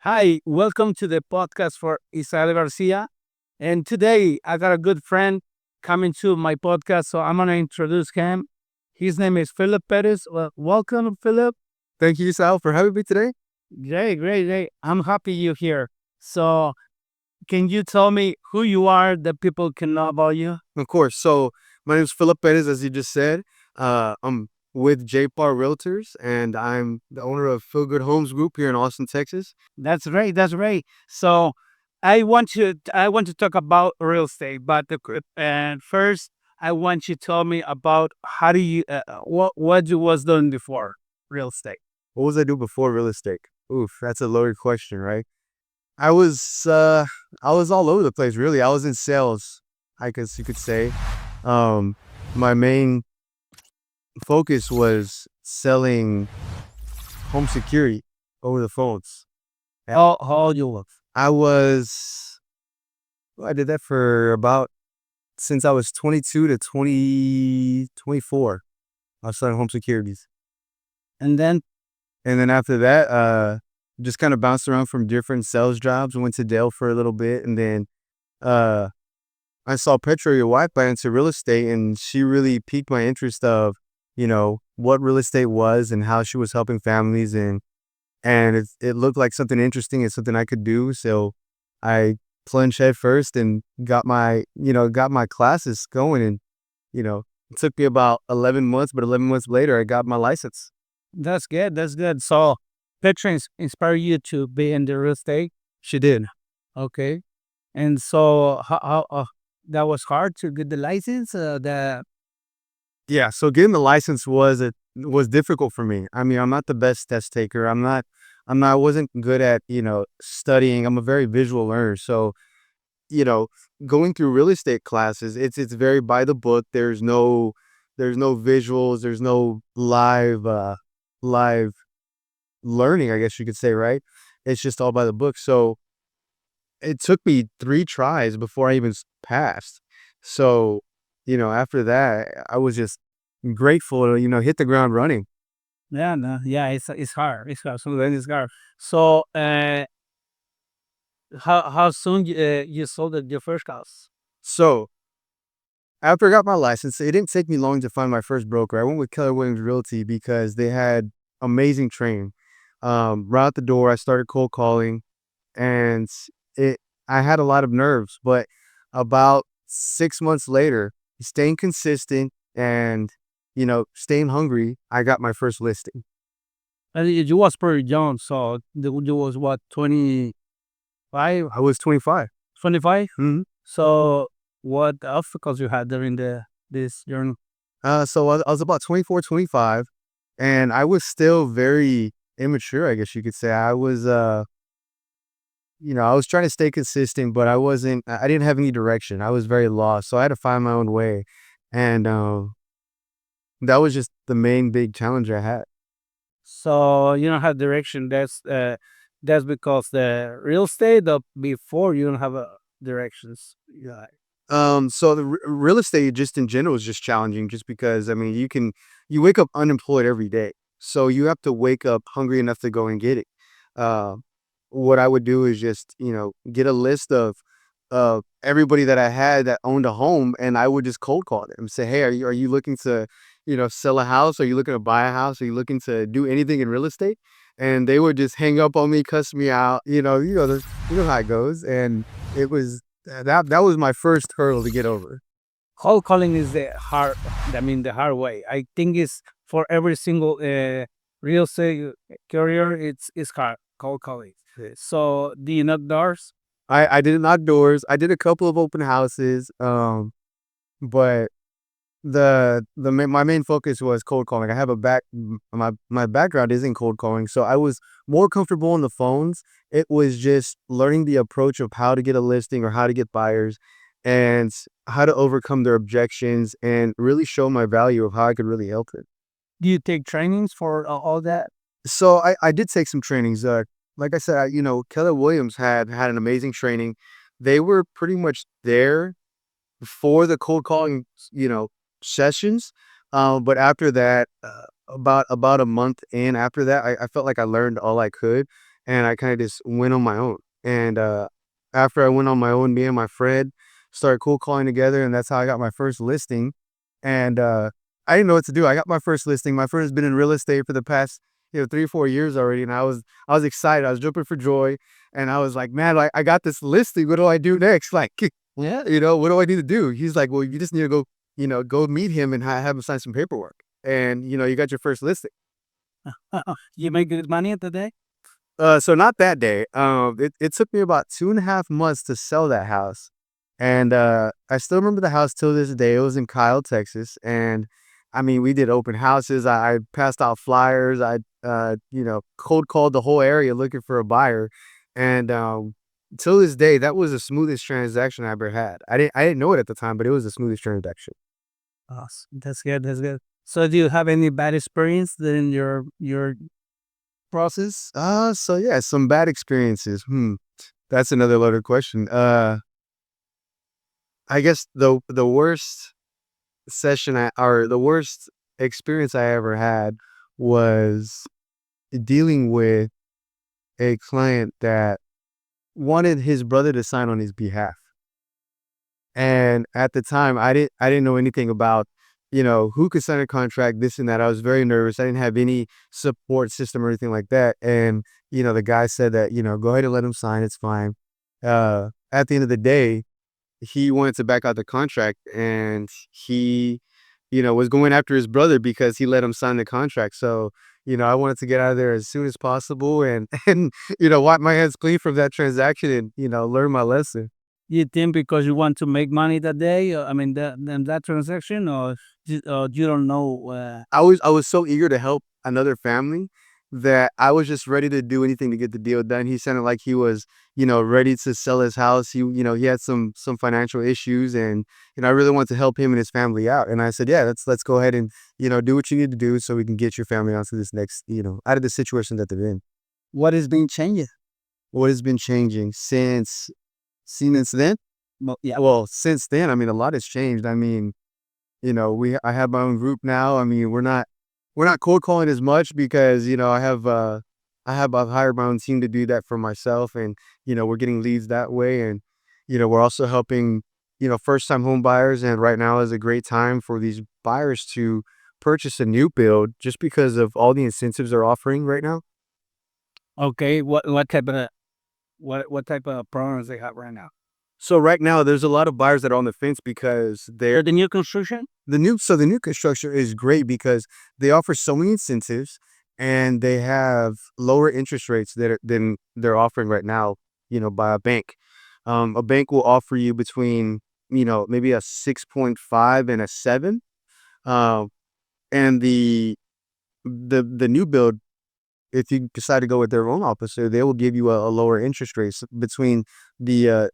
Hi, welcome to the podcast for Isabel Garcia. And today I got a good friend coming to my podcast, so I'm going to introduce him. His name is Phillip Pérez. Well, welcome, Philip. Thank you, Sal, for having me today. Great, great, great. I'm happy you're here. So, can you tell me who you are that people can know about you? Of course. So my name is Phillip Pérez, as you just said. I'm with JPAR Realtors, and I'm the owner of Feel Good Homes Group here in Austin, Texas. That's great. That's great. So, I want to talk about real estate, but and first I want you to tell me about how do you what you was doing before real estate. What was I do before real estate? Oof, that's a loaded question, right? I was uh I was all over the place, really. I was in sales, I guess you could say. Um my main focus was selling home security over the phones. Yeah. How old you was? I was I did that for about since I was 22 to 24. I was selling home securities. And then And then after that, just kind of bounced around from different sales jobs. Went to Dell for a little bit, and then uh, I saw Petra, your wife, buy into real estate, and she really piqued my interest of, what real estate was and how she was helping families, and it looked like something interesting and something I could do. So I plunged head first and got my classes going, and it took me about 11 months, but 11 months later, I got my license. that's good. That's good. So Petra inspired you to be in the real estate. She did. Okay. And so how that was hard to get the license. The Yeah, so getting the license was difficult for me. I mean, I'm not the best test taker. I wasn't good at, studying. I'm a very visual learner. So, you know, going through real estate classes, it's very by the book. There's no visuals, there's no live learning, I guess you could say, right? It's just all by the book. So, it took me 3 tries before I even passed. So, after that, I was just grateful to, hit the ground running. yeah, no, yeah, it's hard. It's hard. Sometimes it's hard. So how soon you sold your first house? So, after I got my license, it didn't take me long to find my first broker. I went with Keller Williams Realty because they had amazing training. Right out the door, I started cold calling, and it I had a lot of nerves, but about 6 months later, staying consistent and, staying hungry, I got my first listing. And you was pretty young, so you was what 25, I was 25. 25. Mhm. So what obstacles you had during the this journey? So I was about 24, 25, and I was still very immature, I guess you could say. I was trying to stay consistent, but I didn't have any direction. I was very lost. So I had to find my own way. And that was just the main big challenge I had. So you don't have direction. That's because the real estate before you don't have directions. Yeah. So the real estate just in general is just challenging just because, I mean, you wake up unemployed every day. So you have to wake up hungry enough to go and get it. Uh, what I would do is just, get a list of everybody that I had that owned a home, and I would just cold call them and say, "Hey, are you looking to, sell a house? Are you looking to buy a house? Are you looking to do anything in real estate?" And they would just hang up on me, cuss me out, you know how it goes. And it was that was my first hurdle to get over. Cold calling is the hard. I mean, the hard way. I think it's for every single real estate career. It's hard cold calling. So do you knock doors? I did it outdoors. I did a couple of open houses, but my main focus was cold calling. I have my background is in cold calling, so I was more comfortable on the phones. It was just learning the approach of how to get a listing or how to get buyers and how to overcome their objections and really show my value of how I could really help it. Do you take trainings for all that? So I did take some trainings. Like I said, Keller Williams had an amazing training. They were pretty much there for the cold calling, sessions. But after that, about a month in after that, I felt like I learned all I could. and I kind of just went on my own. And after I went on my own, me and my friend started cold calling together, and that's how I got my first listing. And I didn't know what to do. I got my first listing. My friend has been in real estate for the past 3 or 4 years already, and I was excited. I was jumping for joy, and I was like, man, like I got this listing. What do I do next? Like, yeah, what do I need to do? He's like, well, you just need to go, go meet him and have him sign some paperwork, and you got your first listing. You make good money at the day? So not that day. It took me about 2.5 months to sell that house. And I still remember the house till this day. It was in Kyle, Texas. And I mean, we did open houses. I passed out flyers. I cold called the whole area looking for a buyer. And till this day, that was the smoothest transaction I ever had. I didn't know it at the time, but it was the smoothest transaction. Awesome. That's good. That's good. So do you have any bad experience in your process? So yeah, some bad experiences. That's another loaded question. I guess the worst or the worst experience I ever had was dealing with a client that wanted his brother to sign on his behalf. And at the time, I didn't know anything about, who could sign a contract, this and that. I was very nervous. I didn't have any support system or anything like that. And, the guy said that, go ahead and let him sign. It's fine. At the end of the day, he wanted to back out the contract, and he, was going after his brother because he let him sign the contract. So, I wanted to get out of there as soon as possible and, wipe my hands clean from that transaction and, learn my lesson. You think because you want to make money that day? I mean, that transaction, or you don't know? I was so eager to help another family that I was just ready to do anything to get the deal done. He sounded like he was, ready to sell his house. He had some financial issues, and I really wanted to help him and his family out. And I said, yeah, let's go ahead and do what you need to do so we can get your family onto this next, out of the situation that they're in. What is being changed? What has been changing since then? Well, yeah. Well, since then, I mean, a lot has changed. I mean, I have my own group now. I mean, we're not cold calling as much because, I've hired my own team to do that for myself, and, we're getting leads that way. And, we're also helping, first time home buyers. And right now is a great time for these buyers to purchase a new build just because of all the incentives they're offering right now. Okay. What type of programs they have right now? So right now there's a lot of buyers that are on the fence because They're the new construction. the new construction is great because they offer so many incentives, and they have lower interest rates than they're offering right now, by a bank. A bank will offer you between, maybe a 6.5 and a 7. Um, and the new build, if you decide to go with their own officer, they will give you a lower interest rate between the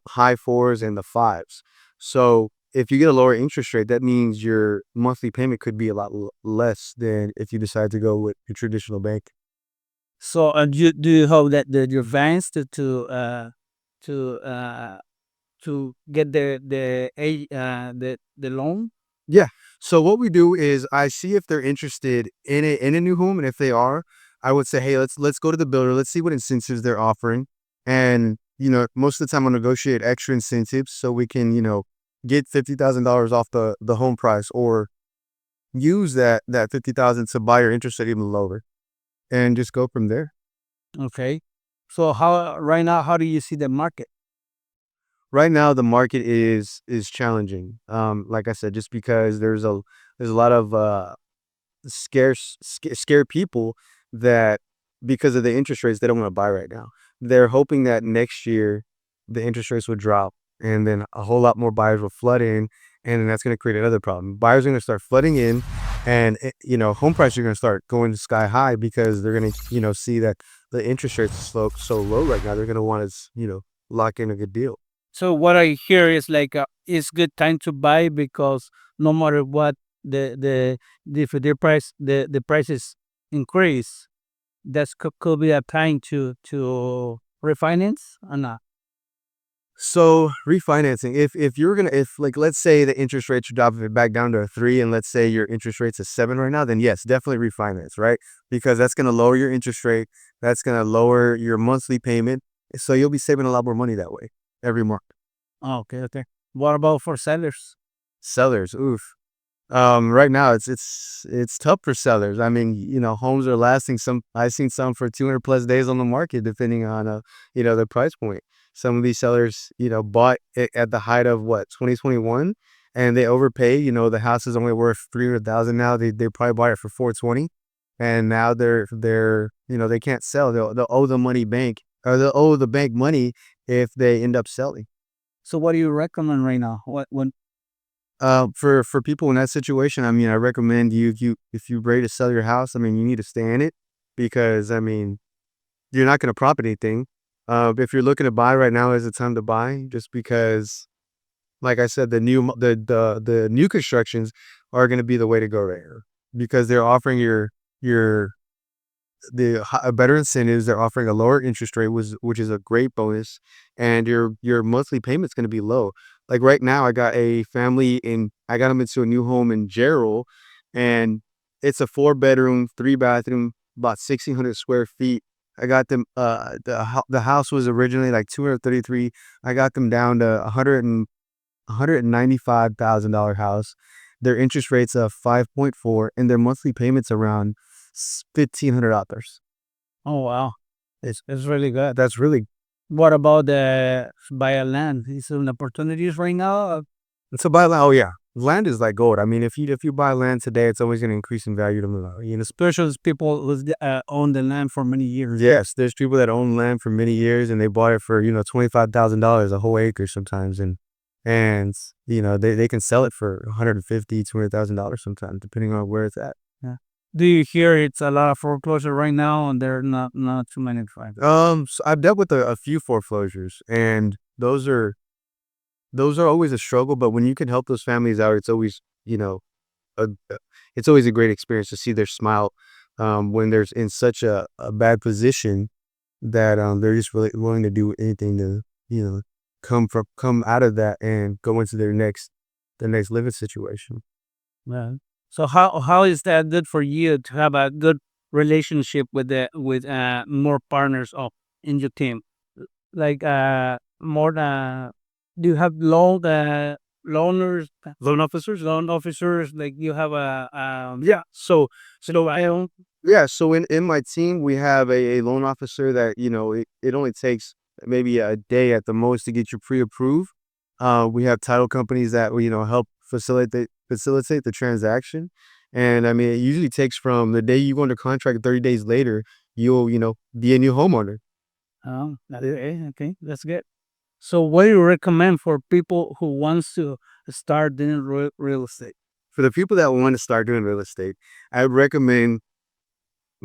high fours and the fives. So if you get a lower interest rate, that means your monthly payment could be a lot less than if you decide to go with your traditional bank. So, do you hope that your vans to uh to get the loan? Yeah. So what we do is I see if they're interested in a new home, and if they are, I would say, hey, let's go to the builder. Let's see what incentives they're offering, and most of the time I'll negotiate extra incentives so we can get $50,000 off the home price, or use that 50,000 to buy your interest rate even lower, and just go from there. Okay. So how right now? How do you see the market? Right now, the market is challenging. Like I said, just because there's a lot of scared people that, because of the interest rates, they don't want to buy right now. They're hoping that next year the interest rates will drop, and then a whole lot more buyers will flood in, and then that's going to create another problem. Buyers are going to start flooding in, and home prices are going to start going sky high because they're going to see that the interest rates are so low right now. They're going to want to lock in a good deal. So what I hear is like it's good time to buy because no matter what if the prices increase, that could be a time to refinance or not. So refinancing, if you're gonna, if like, let's say the interest rates are dropping back down to a 3, and let's say your interest rate's a 7 right now, then yes, definitely refinance, right? Because that's gonna lower your interest rate. That's gonna lower your monthly payment. So you'll be saving a lot more money that way every month. Oh, okay, okay. What about for sellers? Sellers, oof. Right now it's tough for sellers. I mean, homes are lasting some. I've seen some for 200 plus days on the market, depending on the price point. Some of these sellers, bought it at the height of what, 2021, and they overpay. The house is only worth 300,000 now. They probably bought it for 420, and now they can't sell. They'll owe the money bank, or they'll owe the bank money if they end up selling. So what do you recommend right now? What when For people in that situation, I mean, I recommend if you ready to sell your house, I mean, you need to stay in it, because I mean, you're not going to profit anything. If you're looking to buy right now is the time to buy, just because, like I said, the new constructions are going to be the way to go right here, because they're offering your better incentives. They're offering a lower interest rate, which is a great bonus, and your monthly payment's going to be low. Like right now, I got them into a new home in Gerald, and it's a 4 bedroom, 3 bathroom, about 1,600 square feet. I got them. The house was originally like 233. I got them down to 195,000 house. Their interest rate's a 5.4, and their monthly payments around $1,500. oh wow, it's really good. That's really What about the buy a land? Is there an opportunities right now? to buy land. Oh yeah, land is like gold. I mean, if you buy land today, it's always going to increase in value tomorrow. Especially as people who own the land for many years. Yes, there's people that own land for many years, and they bought it for $25,000 a whole acre sometimes, and they can sell it for 150, $200,000 sometimes, depending on where it's at. Yeah. Do you hear it's a lot of foreclosure right now, and there are not too many trying? So I've dealt with a few foreclosures, and those are always a struggle. But when you can help those families out, it's always a it's always a great experience to see their smile, when they're in such a bad position that they're just really willing to do anything to come out of that and go into their next living situation. Yeah. So how is that good for you to have a good relationship with the with more partners of in your team? Like more do you have loan officers like you have a Yeah. so I don't Yeah, so in my team, we have a loan officer that, it only takes maybe a day at the most to get you pre-approved. We have title companies that will, help facilitate the transaction. And I mean, it usually takes from the day you go under contract, 30 days later, you'll, be a new homeowner. okay, okay, that's good. So what do you recommend for people who wants to start doing real estate? For the people that want to start doing real estate, I would recommend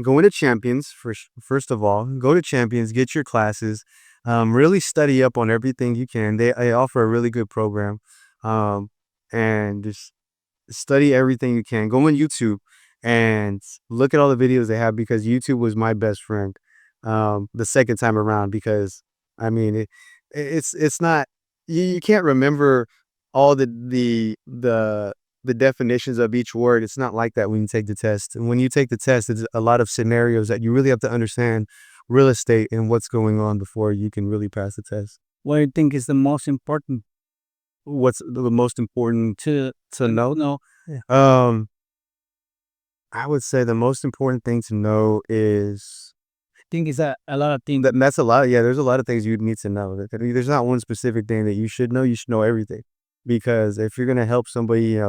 going to Champions first of all. Go to Champions, get your classes, really study up on everything you can. They offer a really good program, um, and just study everything you can. Go on YouTube and look at all the videos they have, because YouTube was my best friend, the second time around, because I mean it's not, you can't remember all the definitions of each word. It's not like that when you take the test. And when you take the test, it's a lot of scenarios that you really have to understand real estate and what's going on before you can really pass the test. What do you think is the most important What's the most important to know? no? Yeah. Um, I would say the most important thing to know is I think it's a lot of things. that's a lot. Yeah, there's a lot of things you'd need to know. There's not one specific thing that you should know. You should know everything, because if you're gonna help somebody,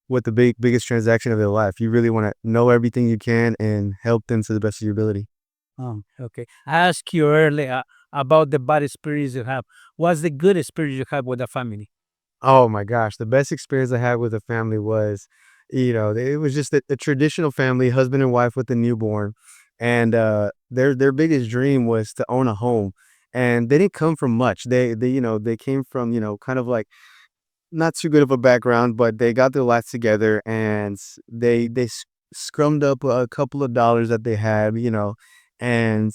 with the biggest transaction of their life, you really want to know everything you can and help them to the best of your ability. Okay. I asked you earlier about the bad experience you have. What's the good experience you have with the family? Oh my gosh, the best experience I had with a family was, it was just a traditional family, husband and wife with a newborn, and their biggest dream was to own a home, and they didn't come from much. They came from, kind of like not too good of a background, but they got their lives together, and they scrummed up a couple of dollars that they had, and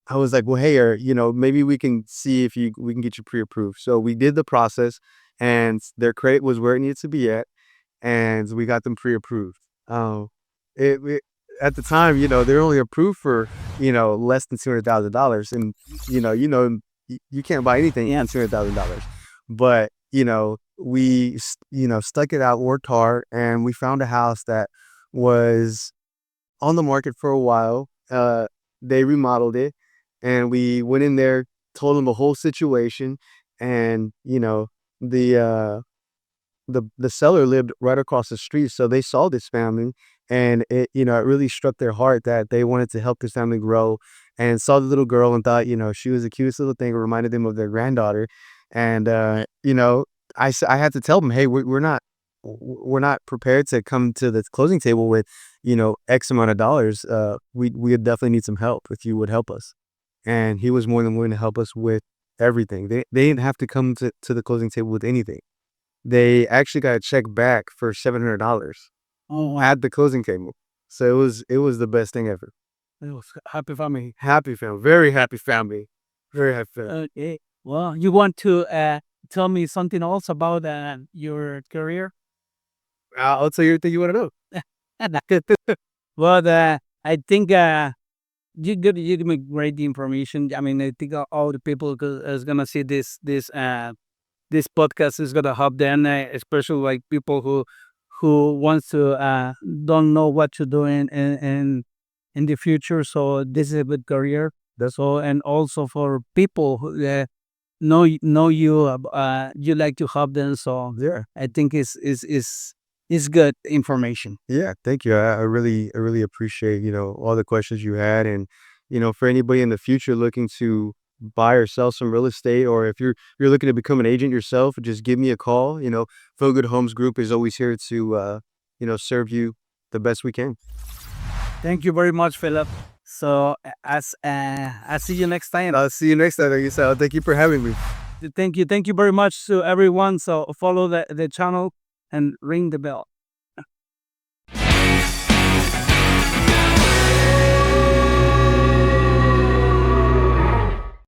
I was like, well, hey, maybe we can see if we can get you pre-approved. So we did the process, and their credit was where it needed to be at, and we got them pre-approved. Um, it at the time, they're only approved for less than $200,000, and you can't buy anything in $200,000. But stuck it out, worked hard, and we found a house that was on the market for a while. They remodeled it, and we went in there, told them the whole situation, and the the seller lived right across the street, so they saw this family, and it really struck their heart that they wanted to help this family grow, and saw the little girl and thought, she was the cutest little thing, reminded them of their granddaughter, and I had to tell them, hey, we're not prepared to come to the closing table with X amount of dollars. We would definitely need some help if you would help us. And he was more than willing to help us with everything. They didn't have to come to the closing table with anything. They actually got a check back for $700 Oh, at the closing table. So it was the best thing ever. it was happy family. Happy family, very happy family, very happy family. Okay. Well, you want to tell me something else about your career? I'll tell you everything you want to know. Well, I think you give me great information. I mean, I think all the people is gonna see this podcast is gonna help them, especially like people who wants to don't know what to do in the future. So this is a good career. That's So and also for people who know you, you like to help them. So yeah. I think is good information. Yeah, thank you. I really appreciate, all the questions you had. And, for anybody in the future looking to buy or sell some real estate, or if you're looking to become an agent yourself, just give me a call. Feel Good Homes Group is always here to serve you the best we can. Thank you very much, Philip. So as I see you next time. I'll see you next time, Giselle. Thank you for having me. Thank you very much to everyone. So follow the channel and ring the bell.